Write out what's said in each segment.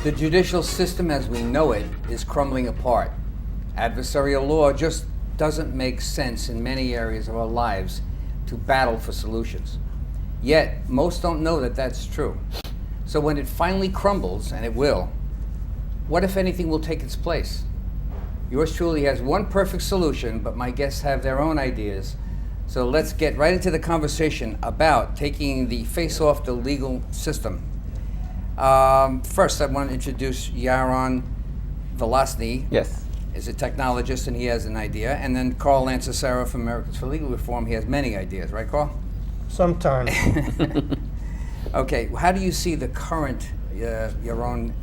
The judicial system as we know it is crumbling apart. Adversarial law just doesn't make sense in many areas of our lives to battle for solutions. Yet, most don't know that that's true. So when it finally crumbles, and it will, what if anything will take its place? Yours truly has one perfect solution, but my guests have their own ideas. So let's get right into the conversation about taking the face off the legal system. First, I want to introduce Yaron Vilosny. Yes. Is a technologist and he has an idea. And then Carl Lanzisera from Americans for Legal Reform. He has many ideas, right, Carl? Sometimes. Okay, how do you see the current Yaron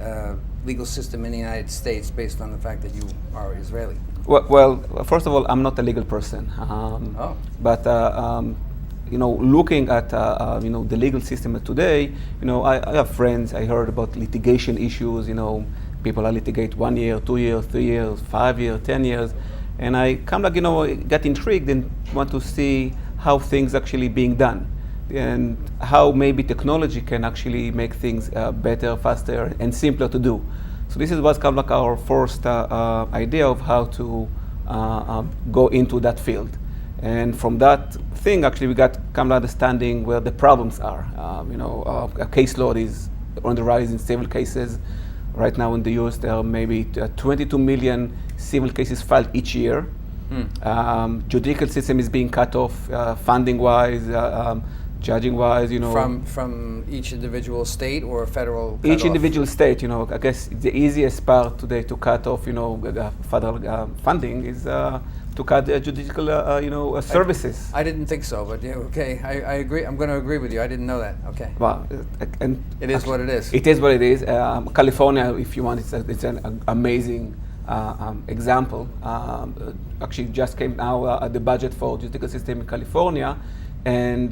legal system in the United States based on the fact that you are Israeli? Well, first of all, I'm not a legal person. But looking at the legal system today, I have friends. I heard about litigation issues. People are litigate 1 year, 2 years, 3 years, 5 years, 10 years, and I kind of get intrigued and want to see how things actually being done, and how maybe technology can actually make things better, faster, and simpler to do. So this was kind of like our first idea of how to go into that field. And from that thing, actually, we got kind of understanding where the problems are. A caseload is on the rise in civil cases. Right now in the US, there are maybe 22 million civil cases filed each year. Judicial system is being cut off, funding-wise, judging-wise. From each individual state or federal. Each individual state. I guess the easiest part today to cut off, the federal funding is to cut judicial, services. I didn't think so, but yeah, okay, I agree. I'm going to agree with you. I didn't know that. Okay. Well, and it is what it is. It is what it is. California, if you want, it's an amazing example. Actually, just came now the budget for judicial system in California, and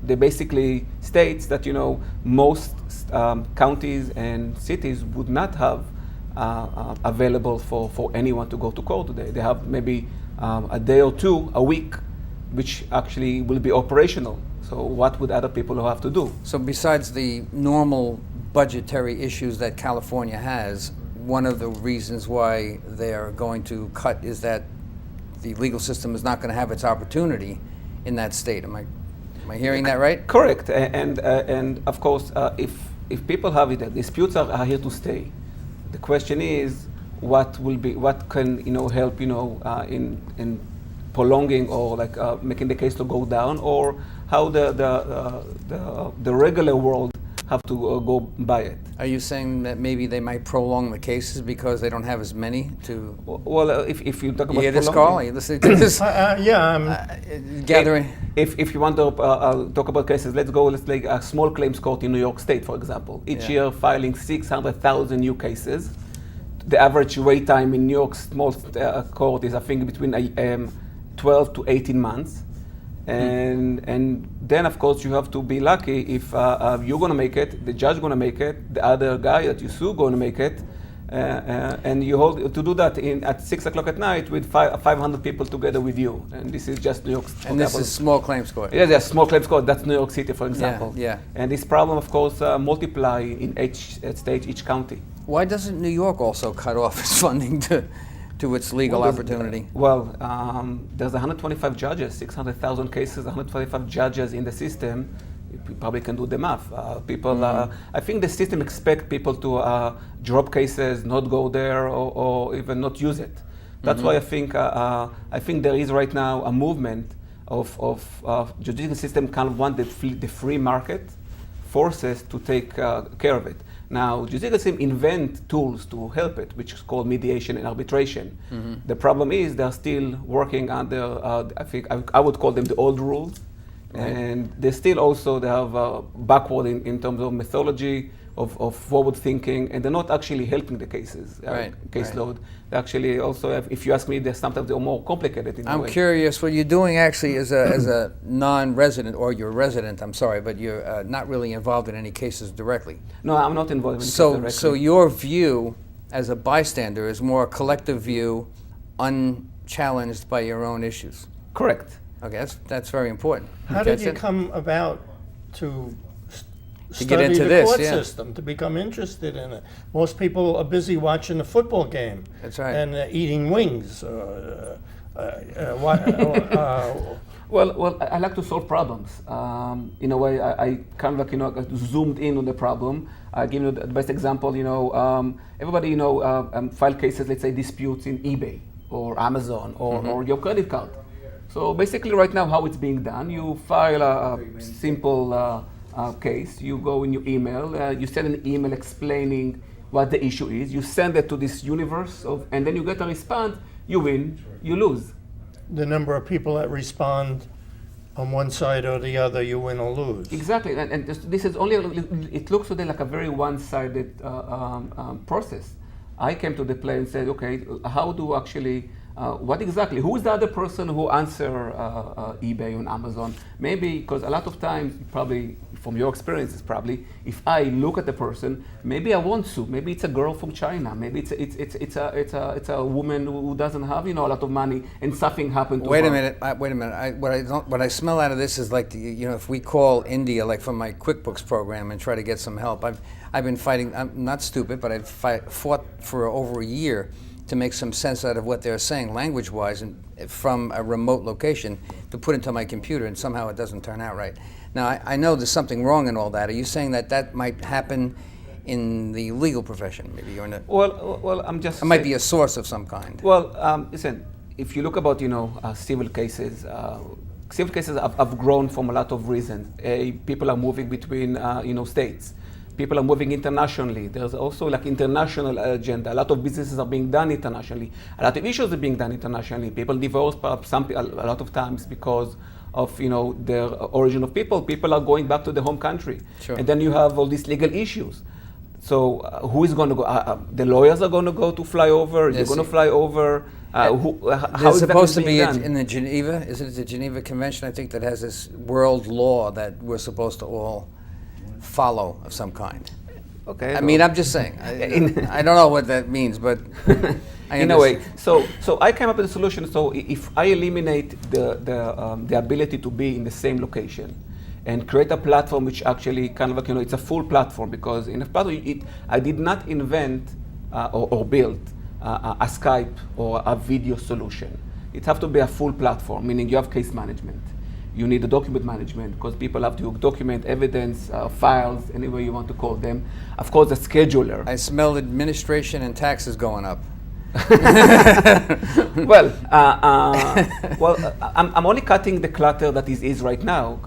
they basically states that most counties and cities would not have available for anyone to go to court today. They have maybe a day or two a week, which actually will be operational. So what would other people have to do? So besides the normal budgetary issues that California has, one of the reasons why they are going to cut is that the legal system is not going to have its opportunity in that state. Am I hearing that right? Correct. And of course, if people have it, disputes are here to stay. The question is, what can help in prolonging or making the case to go down, or how the regular world have to go by it. Are you saying that maybe they might prolong the cases because they don't have as many to? Well, if you talk about this call, are you listening to this? Gathering. If you want to talk about cases, let's take a small claims court in New York State, for example. Each year filing 600,000 new cases. The average wait time in New York small court is, I think, between 12 to 18 months. And then, of course, you have to be lucky if you're going to make it, the judge going to make it, the other guy that you sue going to make it, and you hold to do that at 6 o'clock at night with 500 people together with you. And this is just New York. And this is small claims court. Yes, small claims court. That's New York City, for example. Yeah. And this problem, of course, multiply in each state, each county. Why doesn't New York also cut off its funding to its legal opportunity? There's 125 judges, 600,000 cases, 125 judges in the system. You probably can do the math. I think the system expects people to drop cases, not go there, or even not use it. That's why I think there is right now a movement of judicial system kind of want the free market forces to take care of it. Now, judicial system invent tools to help it, which is called mediation and arbitration. The problem is they're still working under, I think I would call them the old rules. Right. And they still also, they have backward in terms of methodology, of forward thinking, and they're not actually helping the cases, caseload. They actually also have, if you ask me, sometimes they're more complicated in a way. I'm curious, what you're doing actually as a non-resident, or you're a resident, I'm sorry, but you're not really involved in any cases directly. No, I'm not involved in cases directly. So your view as a bystander is more a collective view, unchallenged by your own issues. Correct. Okay, that's very important. How did you come about to get into the this, court yeah. system, to become interested in it. Most people are busy watching the football game. That's right. And eating wings. Well, I like to solve problems. In a way, I kind of like, zoomed in on the problem. I give you the best example, everybody, file cases, let's say disputes in eBay or Amazon or your credit card. So basically right now how it's being done, you file a simple case, you go in your email, you send an email explaining what the issue is, you send it to this universe, and then you get a response, you win, you lose. The number of people that respond on one side or the other, you win or lose. Exactly, and this is only, it looks today like a very one-sided process. I came to the play and said, okay, how do actually, what exactly, who is the other person who answer eBay on Amazon? Maybe, because a lot of times, probably from your experiences, probably, if I look at the person, maybe I won't sue. Maybe it's a girl from China. Maybe it's a woman who doesn't have a lot of money and something happened to her. Wait a minute. What I smell out of this is like if we call India, like from my QuickBooks program, and try to get some help. I've been fighting. I'm not stupid, but I've fought for over a year to make some sense out of what they're saying language-wise, and from a remote location to put into my computer, and somehow it doesn't turn out right. Now, I know there's something wrong in all that. Are you saying that might happen in the legal profession? Maybe you're in a... Well, I'm just... It might be a source of some kind. Well, listen, if you look about, civil cases have grown from a lot of reasons. People are moving between, states. People are moving internationally. There's also like international agenda. A lot of businesses are being done internationally. A lot of issues are being done internationally. People divorce a lot of times because of their origin of people. People are going back to their home country. Sure. And then you have all these legal issues. So who is going to go? The lawyers are going to go to fly over. They're going to fly over. How There's is supposed to that be being done? in the Geneva. Isn't it the Geneva Convention? I think that has this world law that we're supposed to all follow of some kind. Okay. I mean, I'm just saying. I don't know what that means, but in a way. So I came up with a solution. So if I eliminate the ability to be in the same location and create a platform which actually kind of like, it's a full platform, because in a platform, I did not invent or build a Skype or a video solution. It has to be a full platform, meaning you have case management. You need the document management, because people have to document evidence, files, any way you want to call them. Of course, the scheduler. I smell administration and taxes going up. Well, I'm only cutting the clutter that is right now.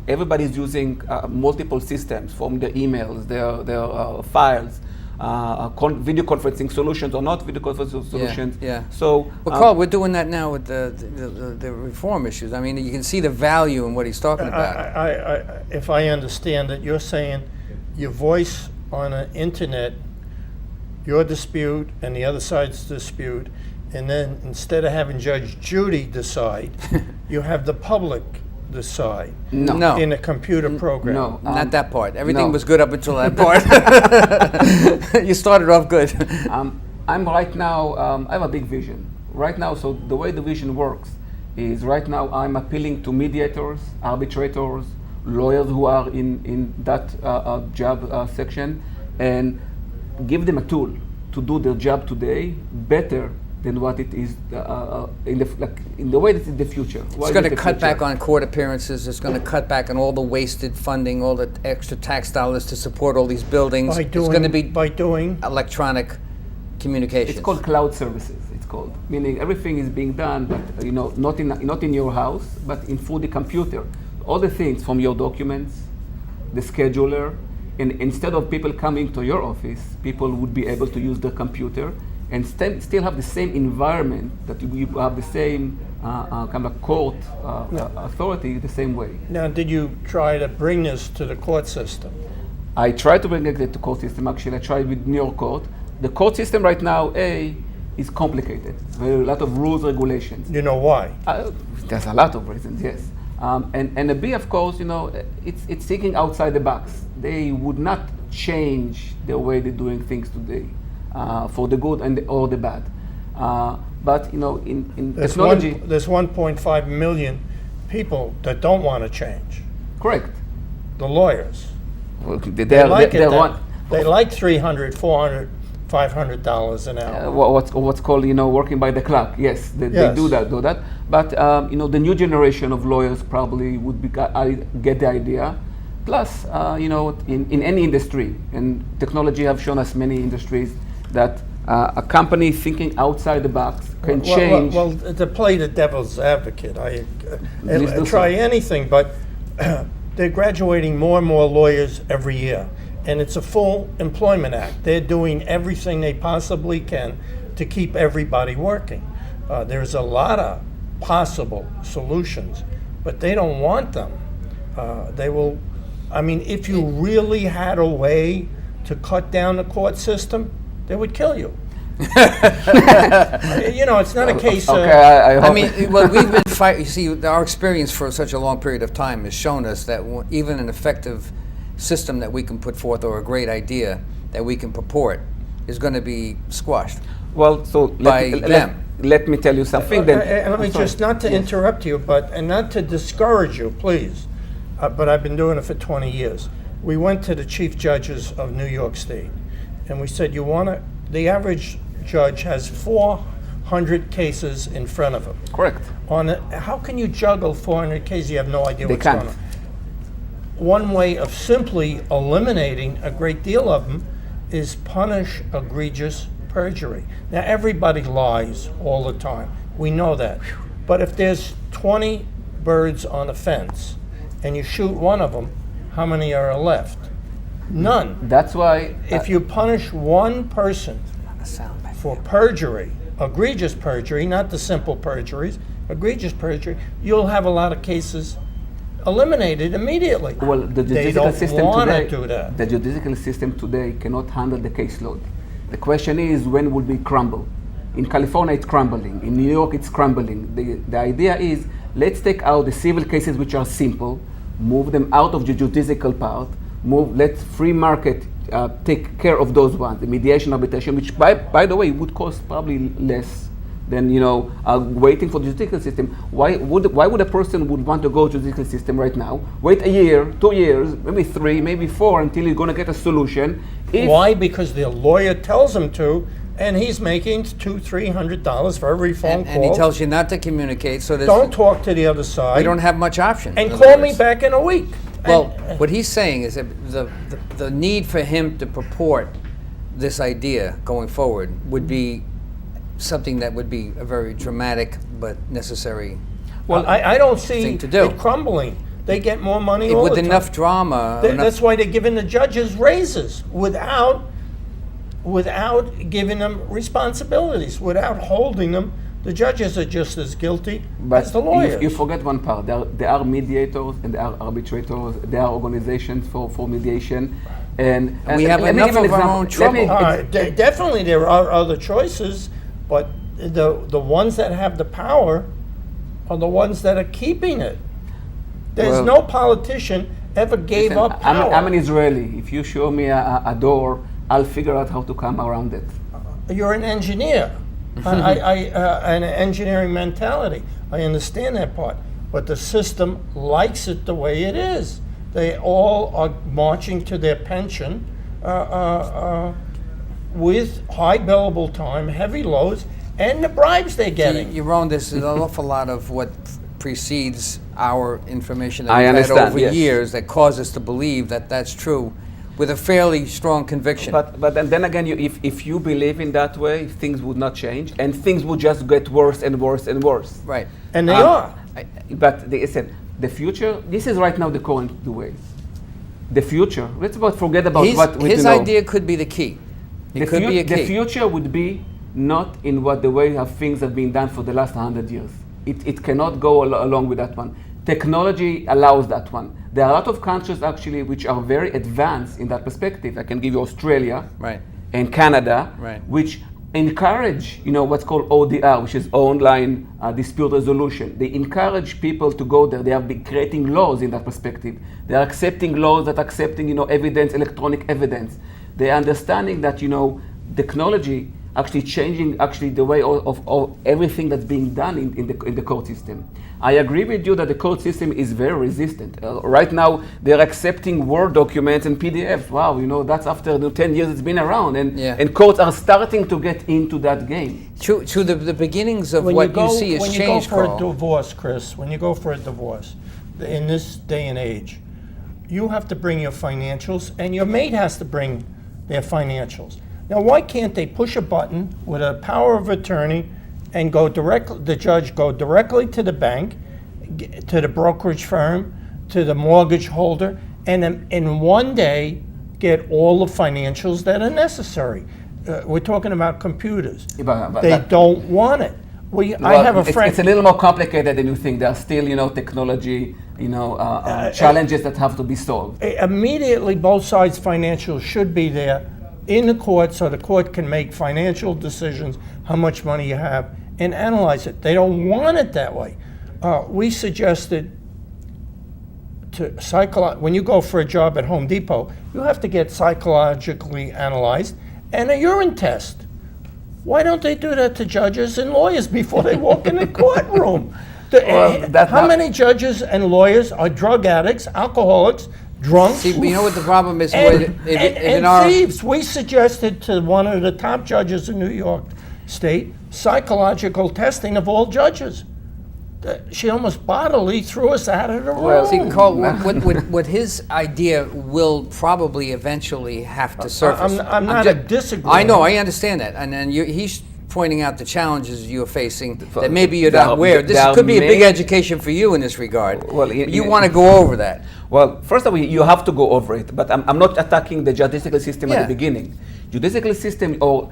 Everybody's using multiple systems, from the emails, their files, video conferencing solutions or not video conferencing solutions. Yeah. So, Carl, we're doing that now with the reform issues. I mean, you can see the value in what he's talking about. If I understand it, you're saying your voice on an internet, your dispute and the other side's dispute, and then instead of having Judge Judy decide, you have the public decide. No. In a computer program. No. Not that part. Everything no. was good up until that part. You started off good. I'm right now, I have a big vision. Right now, so the way the vision works is right now I'm appealing to mediators, arbitrators, lawyers who are in that job section, and give them a tool to do their job today better than what it is in the way that it's in the future. It's going to cut back on court appearances. It's going to cut back on all the wasted funding, all the extra tax dollars to support all these buildings. It's going to be by doing electronic communications. It's called cloud services. It's called, meaning everything is being done, but not in your house, but through the computer. All the things from your documents, the scheduler, and instead of people coming to your office, people would be able to use their computer and still have the same environment, that you have the same kind of court authority the same way. Now, did you try to bring this to the court system? I tried to bring it to the court system. Actually, I tried with New York court. The court system right now, is complicated. There are a lot of rules, regulations. You know why? There's a lot of reasons, yes. And the B, of course, it's thinking outside the box. They would not change the way they're doing things today, for the good or the bad. But in technology, there's 1.5 million people that don't want to change. correct. The lawyers. They like it. They like $300, $400, $500 an hour. What's called, working by the clock. Yes, they do that. But the new generation of lawyers probably would get the idea. Plus, in any industry, and technology have shown us many industries that a company thinking outside the box can change. Well, to play the devil's advocate, I try anything, but they're graduating more and more lawyers every year. And it's a full employment act. They're doing everything they possibly can to keep everybody working. There's a lot of possible solutions, but they don't want them. If you really had a way to cut down the court system, they would kill you. It's not a case of... We've been fighting. You see, our experience for such a long period of time has shown us that even an effective system that we can put forth, or a great idea that we can purport, is going to be squashed. Well, so let me tell you something. Let me just, not to interrupt you, and not to discourage you, please, but I've been doing it for 20 years. We went to the chief judges of New York State, and we said, the average judge has 400 cases in front of him. Correct. How can you juggle 400 cases? You have no idea what's going on. One way of simply eliminating a great deal of them is punish egregious perjury. Now, everybody lies all the time. We know that. But if there's 20 birds on a fence and you shoot one of them, how many are left? None. That's why... If you punish one person for perjury, egregious perjury, not the simple perjuries, egregious perjury, you'll have a lot of cases eliminated immediately. Well, the they judicial don't system want today, to do that. The judicial system today cannot handle the caseload. The question is, when will we crumble? In California, it's crumbling. In New York, it's crumbling. The idea is, let's take out the civil cases which are simple, move them out of the judicial part, let free market take care of those ones, the mediation, arbitration, which by the way would cost probably less than waiting for the judicial system. Why would a person would want to go to the judicial system right now? Wait a year, 2 years, maybe 3, maybe 4 until you're going to get a solution. Why? Because the lawyer tells him to, and he's making $200-300 for every phone call. And he tells you not to communicate, so don't talk to the other side. We don't have much option. And call me back in a week. Well, what he's saying is that the need for him to purport this idea going forward would be something that would be a very dramatic but necessary. Well, I don't see thing to do. It crumbling. They get more money all the time. With enough drama. That's why they're giving the judges raises without giving them responsibilities, without holding them. The judges are just as guilty as the lawyers. You forget one part. There are mediators and there are arbitrators. There are organizations for mediation. And we have enough of our own trouble. Definitely there are other choices, but the ones that have the power are the ones that are keeping it. There's no politician ever gave up power. I'm an Israeli. If you show me a door, I'll figure out how to come around it. You're an engineer. An engineering mentality. I understand that part. But the system likes it the way it is. They all are marching to their pension with high billable time, heavy loads, and the bribes they're getting. Yaron, there's an awful lot of what precedes our information that we've had over yes. years that cause us to believe that that's true, with a fairly strong conviction. But then again, if you believe in that way, things would not change, and things would just get worse and worse and worse. Right. And they are. But listen, the future, this is right now the current way. The future, let's forget about what we his idea could be the key. It could be a key. The future would be not in the way how things have been done for the last 100 years. It cannot go along with that one. Technology allows that one. There are a lot of countries actually which are very advanced in that perspective. I can give you Australia and Canada, which encourage what's called ODR, which is online dispute resolution. They encourage people to go there. They have been creating laws in that perspective. They are accepting laws that are accepting evidence, electronic evidence. They are understanding that technology actually changing actually the way of everything that's being done in the court system. I agree with you that the court system is very resistant. Right now, they're accepting Word documents and PDFs. Wow, that's after the 10 years it's been around, and courts are starting to get into that game. To the beginnings of what you see has changed, When you go for Carl. a divorce, Chris, when you go for a divorce, in this day and age, you have to bring your financials, and your maid has to bring their financials. Now, why can't they push a button with a power of attorney and the judge go directly to the bank, to the brokerage firm, to the mortgage holder, and in one day get all the financials that are necessary? We're talking about computers. But They don't want it. I have a friend. It's a little more complicated than you think. There are still, technology, challenges that have to be solved. Immediately, both sides' financials should be there in the court so the court can make financial decisions, how much money you have, and analyze it. They don't want it that way. We suggested when you go for a job at Home Depot, you have to get psychologically analyzed and a urine test. Why don't they do that to judges and lawyers before they walk in the courtroom? How many judges and lawyers are drug addicts, alcoholics, drunks? See, but you know what the problem is? And thieves. We suggested to one of the top judges in New York State psychological testing of all judges. She almost bodily threw us out of the room. Well, see, Carl, what his idea will probably eventually have to surface. I'm not disagreeing. I know, I understand that, and then he's pointing out the challenges you're facing that maybe you're not aware. This could be a big education for you in this regard. Well, you want to go over that. Well, first of all, you have to go over it, but I'm not attacking the judicial system at the beginning. Judicial system, or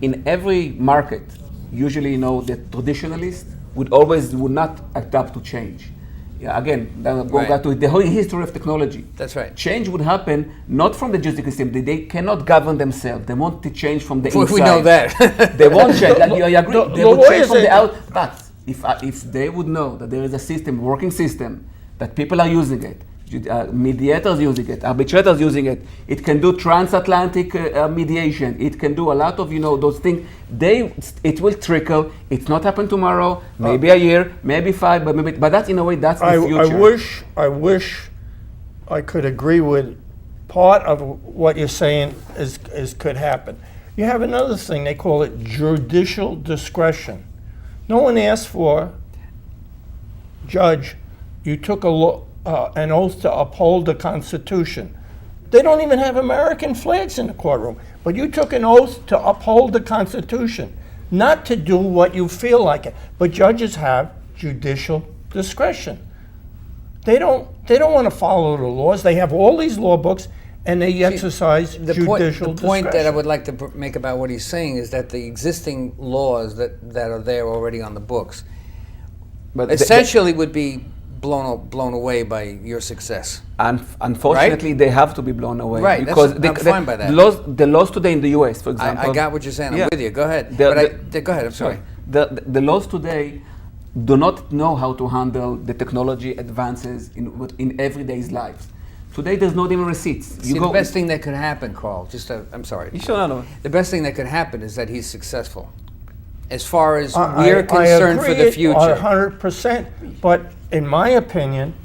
in every market, usually the traditionalist would not adapt to change. Again, going back to the whole history of technology. That's right. Change would happen not from the judicial system. They cannot govern themselves. They want to change from the inside. We know that. They won't change. I agree. They would change from the out. But if they would know that there is a system, working system, that people are using it, mediators using it, arbitrators using it, it can do transatlantic mediation, it can do a lot of those things. It will trickle. It's not happen tomorrow, maybe a year, maybe 5, but that's in a way that's the future. I wish I could agree with part of what you're saying is could happen. You have another thing, they call it judicial discretion. No one asked for, Judge, you took an oath to uphold the Constitution. They don't even have American flags in the courtroom, but you took an oath to uphold the Constitution, not to do what you feel like it. But judges have judicial discretion. They don't want to follow the laws. They have all these law books, and they exercise judicial discretion. The point that I would like to make about what he's saying is that the existing laws that are there already on the books, but essentially would be blown away by your success. And unfortunately, right? They have to be blown away. Right, because I'm fine by that. The laws today in the US, for example. I got what you're saying. I'm with you. Go ahead. Go ahead. I'm sorry. The laws today do not know how to handle the technology advances in everyday's lives. Today, there's not even receipts. The best thing that could happen, Carl, I'm sorry. You sure know. The best thing that could happen is that he's successful. As far as we're concerned for the future. 100%. But in my opinion,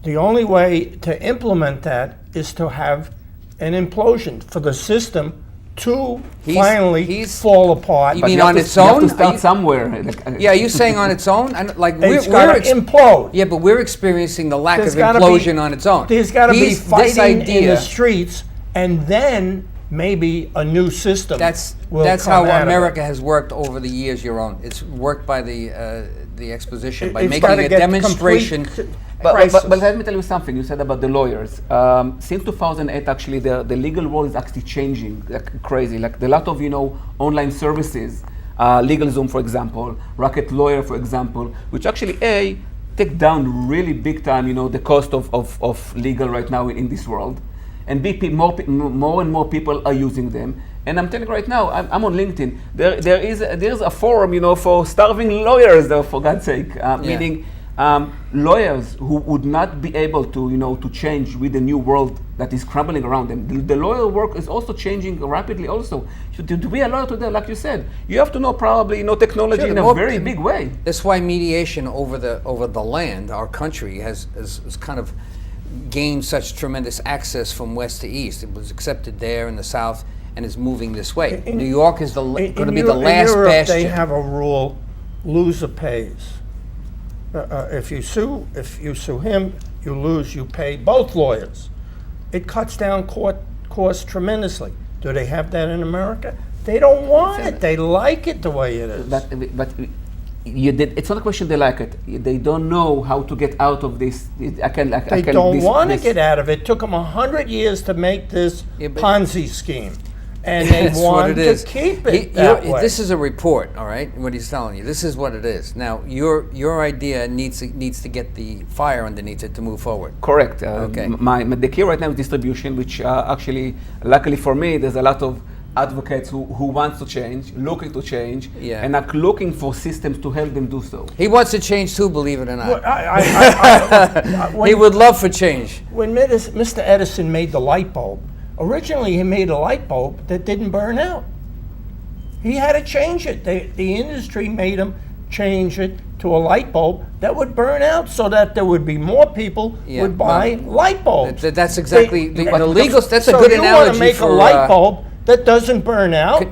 the only way to implement that is to have an implosion for the system to finally fall apart. You mean on its own? You have to start somewhere. Yeah, are you saying on its own? It's got to implode. Yeah, but we're experiencing the lack of implosion on its own. There's got to be fighting in the streets, and then maybe a new system. That's how America has worked over the years, Yaron. It's worked by the exposition, by making a demonstration. But let me tell you something. You said about the lawyers. Since 2008, actually, the legal role is actually changing like crazy. Like a lot of online services, LegalZoom, for example, Rocket Lawyer, for example, which actually take down really big time. The cost of legal right now in this world. And more and more people are using them. And I'm telling you right now, I'm on LinkedIn. There's a forum, for starving lawyers, though, for God's sake. Meaning, lawyers who would not be able to, to change with the new world that is crumbling around them. The lawyer work is also changing rapidly also. So to be a lawyer today, like you said, you have to know probably, technology in a very big way. That's why mediation over the land, our country, has kind of gained such tremendous access from west to east. It was accepted there in the South and is moving this way. New York is going to be the last in Europe, bastion. they have a rule: loser pays. If you sue him, you lose. You pay both lawyers. It cuts down court costs tremendously. Do they have that in America? They don't want it. They like it the way it is. But it's not a question they like it. They don't know how to get out of this. They don't want to get out of it. It took them 100 years to make this Ponzi scheme. And they want to keep it that way. This is a report, all right, what he's telling you. This is what it is. Now, your idea needs to get the fire underneath it to move forward. Correct. Okay. The key right now is distribution, which actually, luckily for me, there's a lot of advocates who want to change, looking to change, and are looking for systems to help them do so. He wants to change too, believe it or not. Well, he would love for change. When Mr. Edison made the light bulb, originally he made a light bulb that didn't burn out. He had to change it. The industry made him change it to a light bulb that would burn out so that there would be more people would buy light bulbs. That's exactly the legal. That's a good analogy. So you want to make a light bulb that doesn't burn out.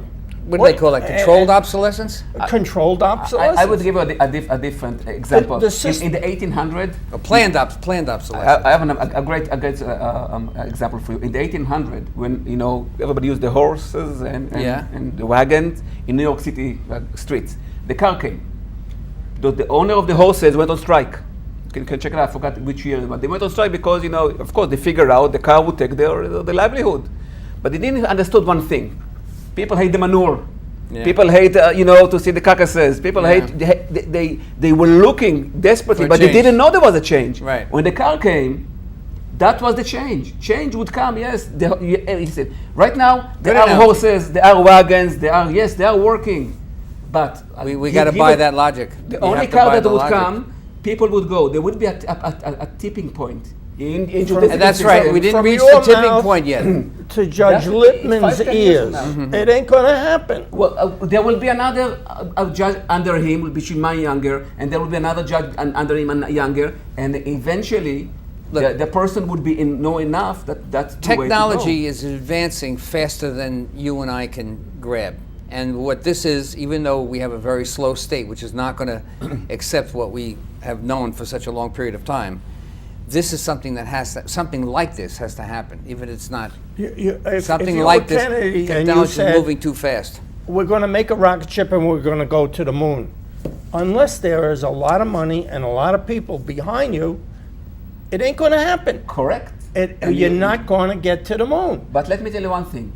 What do they call it? Controlled obsolescence? Controlled obsolescence. I would give a different example. In the 1800s, planned obsolescence. I have a great example for you. In the 1800s, when everybody used the horses and the wagons in New York City streets, the car came. The owner of the horses went on strike. You can check it out. I forgot which year, but they went on strike because of course, they figured out the car would take their livelihood. But they didn't understood one thing. People hate the manure. Yeah. People hate, to see the carcasses. People hate. They were looking desperately, but they didn't know there was a change. Right. When the car came, that was the change. Change would come. Yes. He said, right now there are horses, there are wagons, they are working, but we got to buy that logic. The only car that would come, people would go. There would be a tipping point. That's right. We didn't reach the tipping point yet. To Judge Lippman's ears, it ain't going to happen. Well, there will be another judge under him, which is much younger, and there will be another judge under him and younger, and eventually, the person would be know enough that's the technology is advancing faster than you and I can grab. And what this is, even though we have a very slow state, which is not going to accept what we have known for such a long period of time, this is something that something like this has to happen, even if it's not. Something like this, technology is moving too fast. We're going to make a rocket ship and we're going to go to the moon. Unless there is a lot of money and a lot of people behind you, it ain't going to happen. Correct. You're not going to get to the moon. But let me tell you one thing.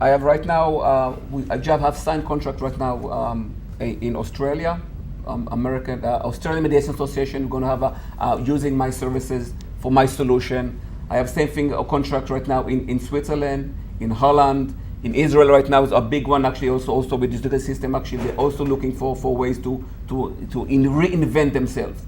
I have right now, I just have signed contract right now in Australia. Australian Mediation Association, we're going to have using my services for my solution. I have same thing, a contract right now in Switzerland, in Holland, in Israel right now is a big one actually also with this legal system. Actually, they're also looking for ways to reinvent themselves.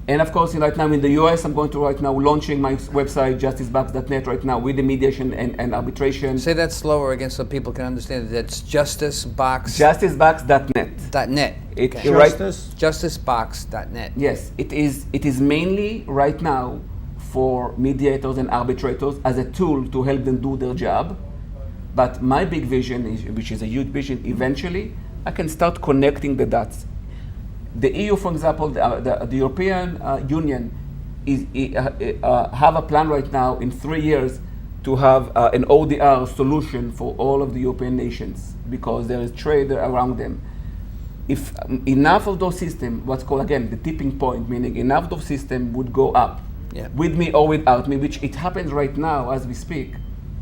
And of course, right now in the US, I'm going to right now launching my website, justicebox.net, right now with the mediation and arbitration. Say that slower again so people can understand it. That's justicebox. Justicebox.net. .net. Justicebox.net. Yes, it is mainly right now for mediators and arbitrators as a tool to help them do their job. But my big vision, which is a huge vision, eventually I can start connecting the dots. The EU, for example, the European Union have a plan right now in 3 years to have an ODR solution for all of the European nations because there is trade around them. If enough of those systems, what's called again the tipping point, meaning enough of those systems would go up, with me or without me, which it happens right now as we speak.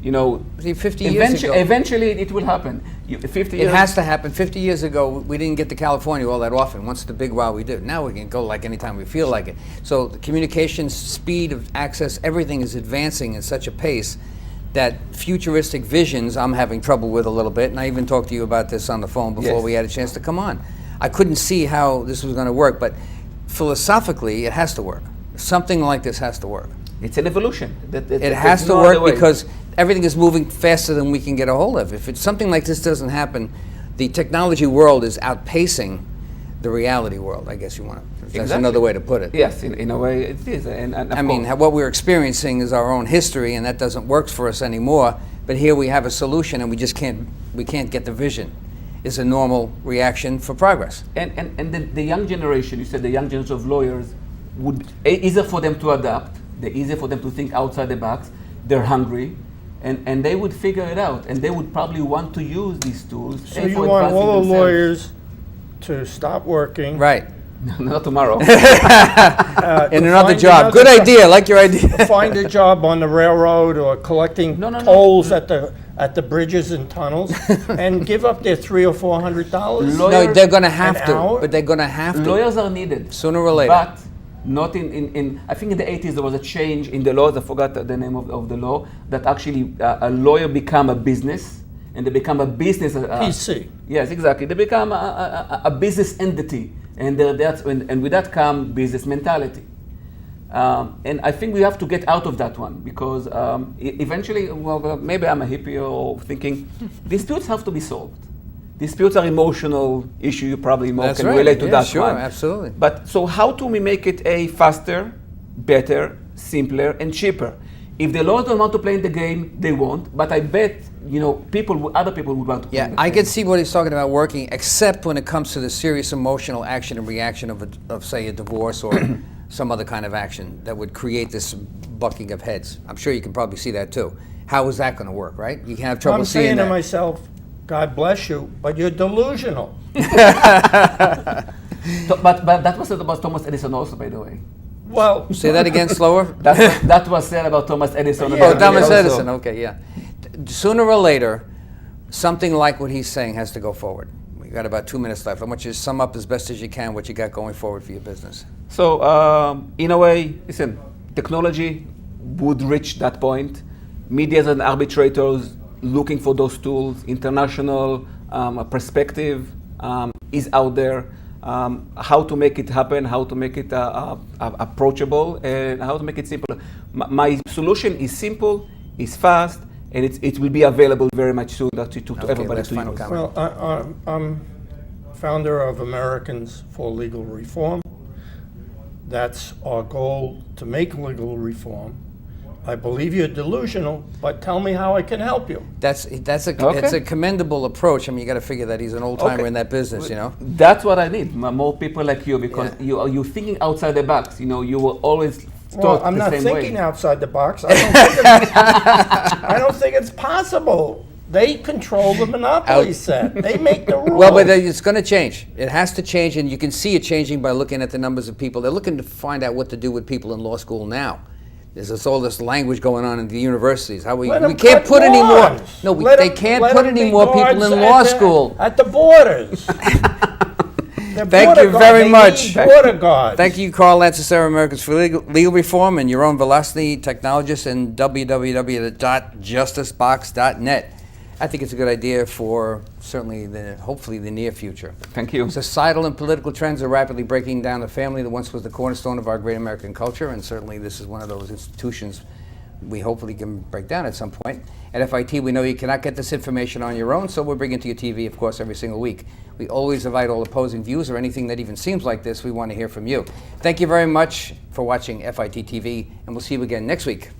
50 years ago. Eventually it will happen. 50 years. It has to happen. 50 years ago, we didn't get to California all that often. Once the big wow, we do. Now we can go like anytime we feel like it. So the communication, speed of access, everything is advancing at such a pace that futuristic visions I'm having trouble with a little bit. And I even talked to you about this on the phone before we had a chance to come on. I couldn't see how this was going to work, but philosophically, it has to work. Something like this has to work. It's an evolution. It has to work because everything is moving faster than we can get a hold of. If it's something like this doesn't happen, the technology world is outpacing the reality world, I guess you want to. That's another way to put it. Yes, in a way it is. And I mean, what we're experiencing is our own history, and that doesn't work for us anymore. But here we have a solution, and we just can't get the vision. It's a normal reaction for progress. And the young generation, you said the young generation of lawyers, would easier for them to adapt. They're easier for them to think outside the box. They're hungry, and they would figure it out, and they would probably want to use these tools. So you want all the lawyers to stop working. Right. Not tomorrow. In another job. Good idea. I like your idea. Find a job on the railroad or collecting tolls at the bridges and tunnels, and give up their $300 or $400. No, they're going to have to. But they're going to have to. Lawyers are needed sooner or later. But not in I think in the 80s there was a change in the laws. I forgot the name of the law that actually a lawyer become a business, and they become a business. PC. Yes, exactly. They become a business entity. And with that come business mentality. And I think we have to get out of that one because eventually, well, maybe I'm a hippie or thinking disputes have to be solved. Disputes are emotional issue. You probably can relate to that sure, one. Absolutely. But so how do we make it a faster, better, simpler, and cheaper? If the lawyers don't want to play in the game, they won't. But I bet other people would want to play in the game. I can see what he's talking about working, except when it comes to the serious emotional action and reaction of say, a divorce or some other kind of action that would create this bucking of heads. I'm sure you can probably see that too. How is that going to work, right? You can have trouble seeing that. I'm saying to myself, God bless you, but you're delusional. But that was said about Thomas Edison also, by the way. Well, say that again slower. That was said about Thomas Edison. Oh, Thomas Edison. Okay, yeah. Sooner or later, something like what he's saying has to go forward. We got about 2 minutes left. I want you to sum up as best as you can what you got going forward for your business. So, in a way, listen, technology would reach that point. Medias and arbitrators looking for those tools. International perspective is out there. How to make it happen, how to make it approachable, and how to make it simple. My solution is simple, is fast, and it will be available very much soon to everybody to use. Well, I'm founder of Americans for Legal Reform. That's our goal, to make legal reform. I believe you're delusional, but tell me how I can help you. It's a commendable approach. I mean, you got to figure that he's an old timer in that business, That's what I need. More people like you, because you're thinking outside the box. You were always taught I'm the not same thinking way. outside the box. I don't think it's possible. They control the monopoly set. They make the rules. Well, but it's going to change. It has to change, and you can see it changing by looking at the numbers of people. They're looking to find out what to do with people in law school now. There's all this language going on in the universities. How we can't put any more. No, they can't put any more people in law school at the borders. Thank you very much. Border guards. Thank you, Carl Lanzisera, Americans for Legal Reform, and Yaron Vilosny, technologist, and www.justicebox.net. I think it's a good idea for certainly hopefully the near future. Thank you. Societal and political trends are rapidly breaking down the family that once was the cornerstone of our great American culture, and certainly this is one of those institutions we hopefully can break down at some point. At FIT, we know you cannot get this information on your own, so we're bringing it to your TV, of course, every single week. We always invite all opposing views or anything that even seems like this. We want to hear from you. Thank you very much for watching FIT TV, and we'll see you again next week.